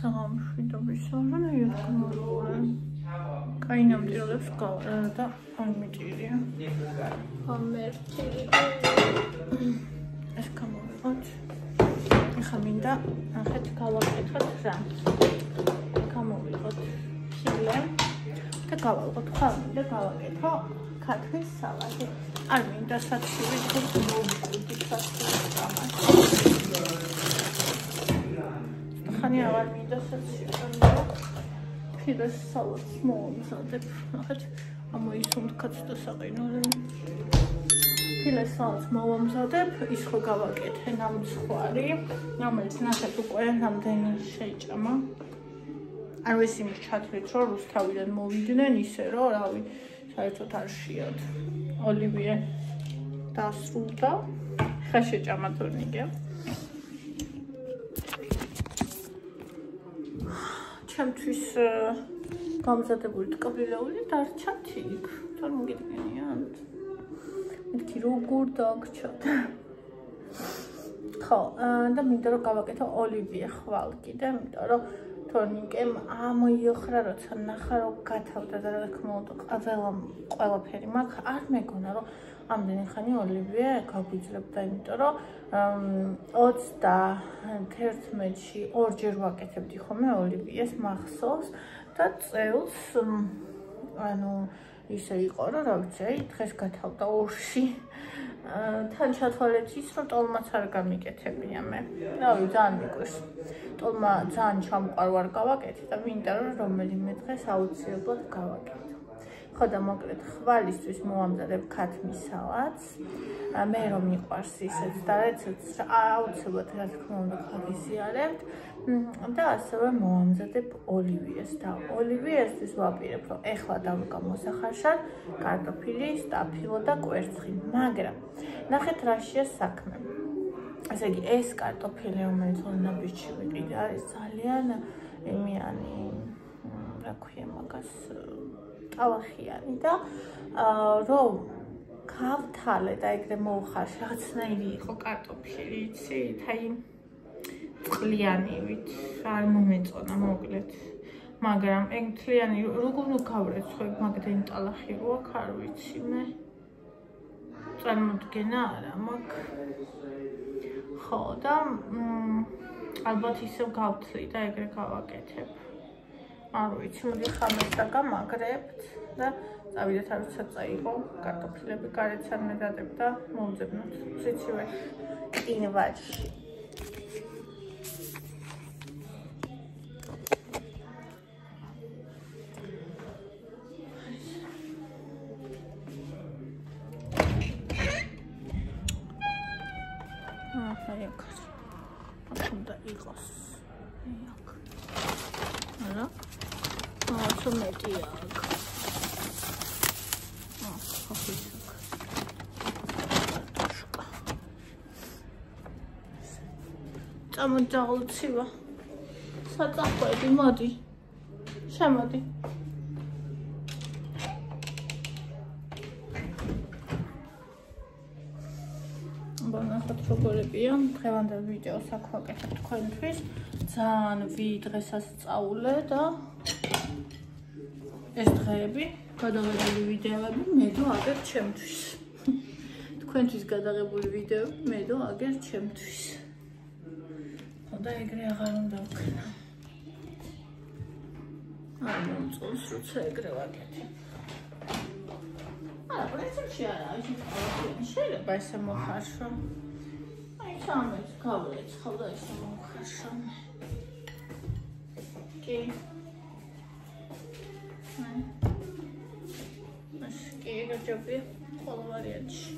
სამშვიდობის საღამოა. კაინამდვილებს და ამიტირია. ამერტირია. ეს გამოვიყოთ. ეხლა მინდა ახეთ გავაკეთოთ რა. გამოვიყოთ ფილე და გავაკეთოთ ხალხი და გავაკეთო ქათმის სალატი. არ მინდა საცივი თუ მოვიწყდი საცივი გამას. ხანი აღარ მინდა საცივი და ფილეს სალატს მოვამზადებ. ახეთ ამოისუნთქაც და საყინო. ფილეს სალატს მოვამზადებ, ის ხო გავაკეთე ნამცხვარი, რომელიც ნახეთ უკვე რამდენი შეჭამა. არ ვიცი იმის ჩათვლით, რომ რუსთავიდან მოვიდნენ ისე, რომ რავი, საერთოდ არ შეიოთ. ოლივიე დასრულდა. ხა შეჭამა თორნიკე. ჩემთვის გამზადებული ტკბილეული დარჩათ იქ. თორ მოგიდგენიათ. მეთქი როგორ დაგჭათ. ხო, და მინდა რომ გავაკეთო ოლივიე ხვალ კიდე, იმიტომ რომ თორნიკემ ამოიოხრა, როცა ნახა რომ გათავდა და რა თქმა უნდა ყველაფერი მაქვს, არ მეგონა რომ ამდენი ხანი ოლივიე გაგვიძლებდა, იმიტომ რომ 31-ში ორჯერ ვაკეთებდი ხოლმე ოლივიეს მახსოვს და წელს ანუ ისე იყო რომ რა ვიცი, დღეს გათავდა 2-ში. თან ჩათვალეთ ის, რომ ტოლმაც არ გამიკეთებია მე. რავი, ძალიან მიყვარს. ტოლმა ძალიან ჩამყვარ გავაკეთე და მინდა რომ რომელიმე დღეს აუცილებლად გავაკეთო. ხო და მოკლედ ხვალისთვის მოვამზადებ ქათმის სალატს. მე რომ მიყვარს ისეც და რეცეპტს აუცილებლად რა თქმა უნდა გავიზიარებთ. და ასევე მოვამზადებ ოლივიეს და ოლივიესთვის ვაპირებ რომ ეხლა დავგამოსახარშად კარტოფილი, სტაფილო და კვერცხი, მაგრამ ნახეთ რაშია საქმე. ესე იგი ეს კარტოფილი რომელიც ნაბიჯი ვიყიდე არის ძალიან ემიანი რა ქვია მაგას ტალახიანი და რომ გავთალე და ეგრე მოვხარშ რაღაცნაირი იყო კარტოფილი, იცით? აი წყლიანივით არ მომეწონა მოკლედ. მაგრამ ეგ თლიანი როგორ გავრეცხო მაგდენი ტალახი რო აქ არ ვიცი მე. წარმოდგენა არა მაქვს. ხო და ალბათ ისევ გავთლი და ეგრე გავაკეთებ. არ ვიცი, მოდი ხამეს დაგამაგრებთ და წავიდეთ არ ვიცი წაიღო კარტოფილები გარეთ არ მედადებ და მოვძებნოთ ციცივე კინვაჭში. უნდა იყოს. აქ. არა. თუ მეტი აქ. წამოძაღლცივა. საწახვები, მოდი. შემოდი. ნახოთ როგორებია. დღევანდელ ვიდეოს აქ ვაკეთებ თქვენთვის. ძალიან დღესაც სწავლე და ეს დღეები გადაღებული ვიდეოები მედო აგერ ჩემთვის. თქვენთვის გადაღებული ვიდეოები მედო აგერ ჩემთვის. ხო და ეგრე აღარ უნდა ვქნა. არ მომწონს როცა ეგრე ვაკეთებ. არა, პრინციპში არა, შეიძლება ესე მოხარშო. აი, სამეს გავეცხავ და ესე მოხარშო. კი. ეს კი ეგრე ყველა ვარიანტში.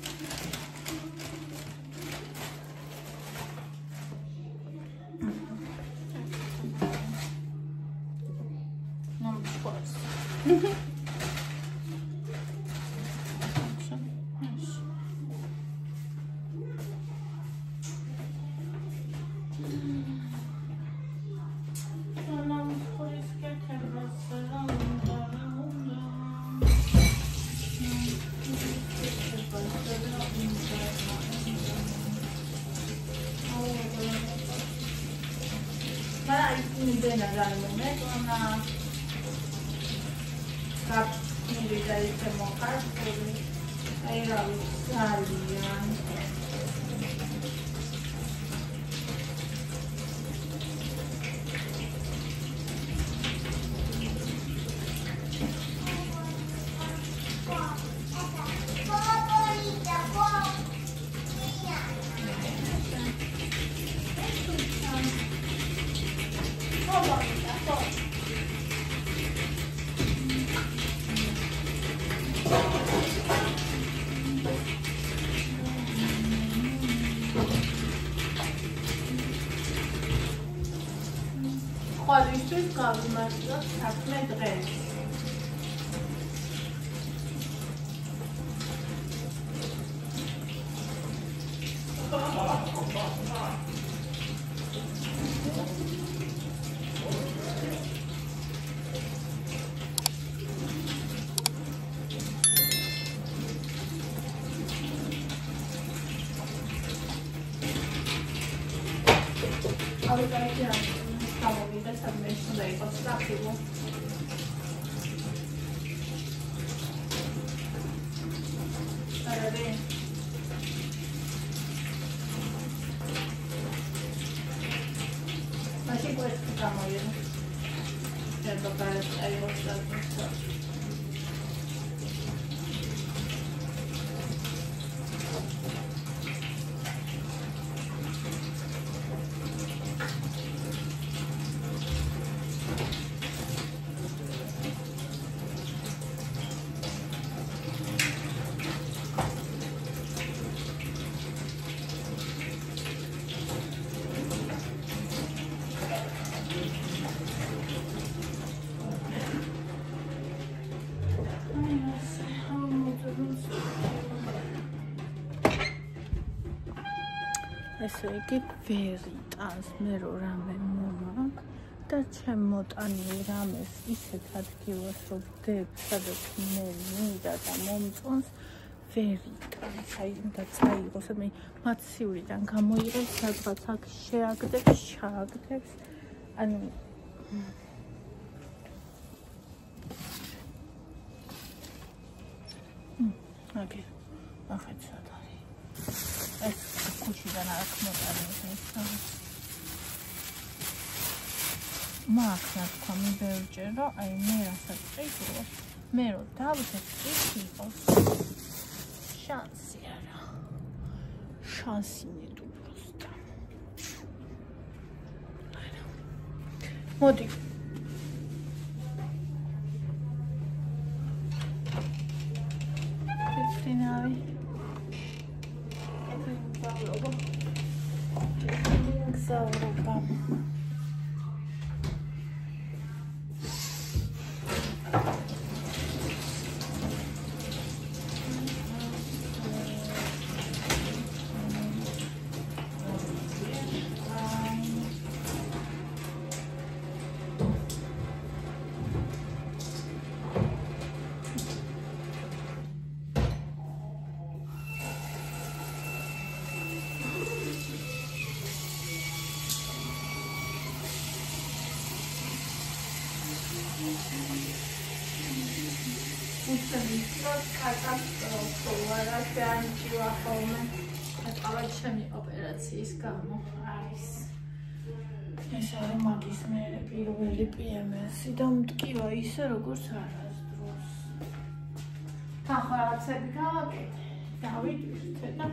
ისინი რამონეტონა გაფრთხილი და ისე მოხარშული აი რა ძალიან ყოველთვის გავიმართლოთ 13 დღეს. გამოვიდა სადმე უნდა იყოს საფილო. არადე. მაშინ კვეთს გამოვიდა. შეიძლება გაიწყოს და ესე იგი ვერი ტანს მე რო რამე მომაკ და ჩემ მოტანილი რამეს ისეთ ადგილას რომ ვდებ სადაც მე მინდა და მომწონს ვერი ტანს აი უნდა წაიღოს მე მაცივრიდან გამოიღებს სადღაც აქ შეაგდებს შააგდებს ანუ ოკეი ახეთ სადა ეს კუჩიდან აქ მოტანილი მაგას თქვა მე ბევრჯერ რომ აი მე რასაც წიყო მე რო დავდებ წიყოს შანსი არა შანსი ნეტუ პროსტა მოდი Finale. ჩემი ოპერაციის გამო არის ეს არის მაგის მე პირველი PMS-ი და მტკივა ისე როგორც არასდროს თან რაღაცები გავაკეთე დავიდვირთე და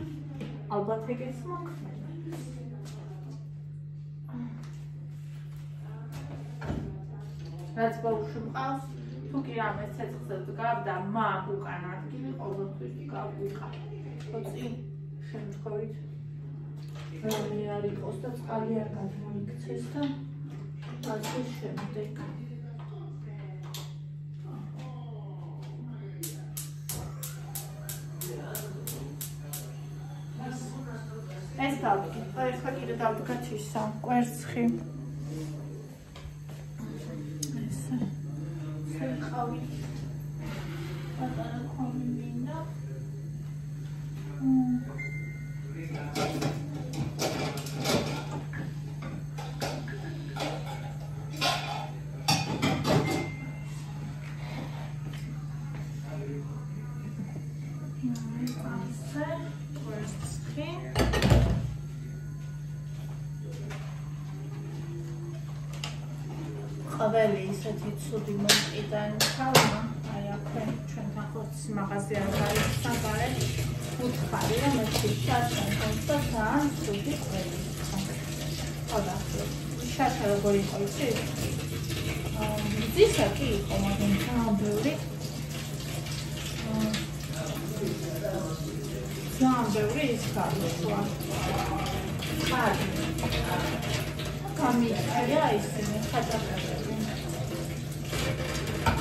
ალბათ ეგეც მოქმედებს რაც ბავშვი მყავს თუ კი რამე ცეცხლზე დგავ და მაგ უკან ადგილი ყოველთვის გავიყავ ხოცი შემთხვევით რამე არ იყოს და წყალი არ გადმოიქცეს და ასე შემდეგ ეს დავდგე ახლა კიდე დავდგათ ისა კვერცხი ესე ხავი პატარა ხომი მინდა ყველი ისეთი ცუდი მომყიდან თავმა, აი აქვე ჩვენთან ხორცის მაღაზია არის საგარე უთხარი, რომ ეს შარშან ხონდა ძალიან ცუდი ყველი. ხოდა შარშა როგორი იყო იცი? ძისა კი იყო, მაგრამ ძალიან ბევრი. ძალიან ბევრი ის გავიშვა. ხარი. გამიწია ისინი ხაჭაპები.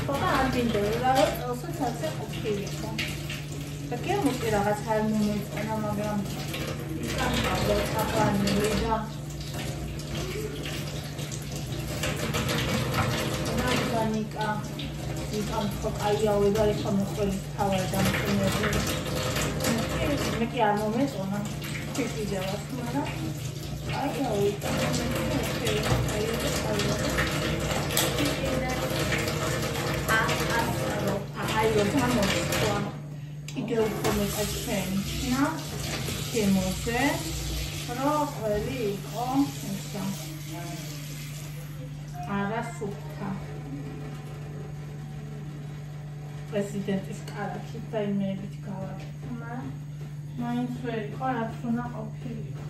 ხოდა არ მინდოდა რომ წელსაც ასე ყოფილიყო. და კი ამოწი რაღაც არ მომეწონა, მაგრამ ისამბლე საფანილი და ნანიკა ისამ ხო აიავე და იქ მოხდები თავად დამწუნებული. მე კი არ მომეწონა. ფიქრიძევას, მაგრამ აიავე და აიო გამოსვა კიდევ უფრო მეტად შეიმჩნა შემოზე რომ ყველი იყო ისა არასუფთა პრეზიდენტის კარაქით და იმეებით გავაკეთე, მაგრამ მაინც ვერ იყო რაც უნდა ყოფილიყო.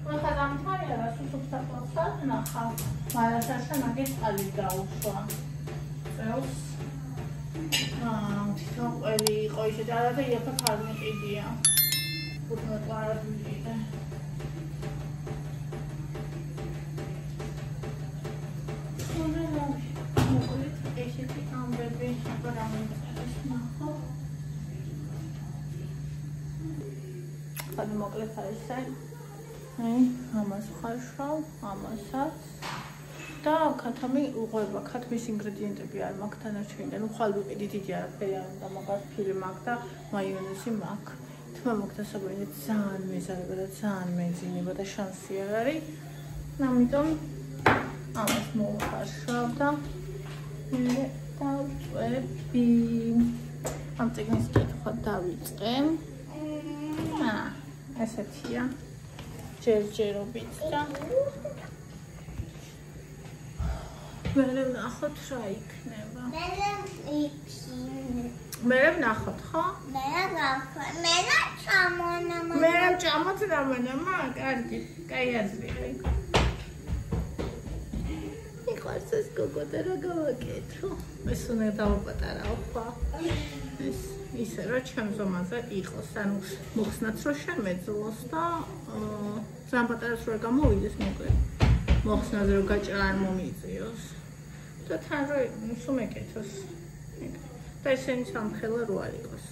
ხოდა დამთავრდა რა სუფთა პროცესს ნახავ, მაგრამ საშა მაგის წალი დაუშვა. წელს ყველი იყო ისე და იაფა ფარმი ყიდია. ხუთმა ყარაბია. ესეთი ამბები რამე ნახო. ხანი მოკლედ არის აი. ამას ხარშავ, ამასაც. და ქათამი უღვება, ქათმის ინგრედიენტები არ მაქვს დანარჩენი და ნუ ხვალ ვიყიდი დიდი არაფერი არ უნდა მაგას ფილი მაქვს და მაიონეზი მაქვს. თმა მოგდასაბინე ძალიან მეზარება და ძალიან მეძინება და შანსი არ არის. ამიტომ ამას მოვხარშავ და მე დავწვევი. ამ წიგნის კითხვა დავიწყე. ესეთია. ჯერჯერობით და მე ვნახოთ რა იქნება. მე ვნახოთ, ხო? მე ჩამონა. მე ჩამოც რამენა, კარგი, კაი აზრია. იყვარს ეს გოგო და რა გავაკეთო? ეს უნდა დავაპატარაო, ხო? ეს ისე რომ ჩემ ზომაზე იყოს, ანუ მოხსნაც რომ შემეძლოს და ძალიან პატარას რო გამოვიდეს მოკლედ. მოხსნაზე რომ გაჭრა არ მომიწიოს. და თან რომ სუმეკეთოს. და ესენი სამხელა რო არ იყოს.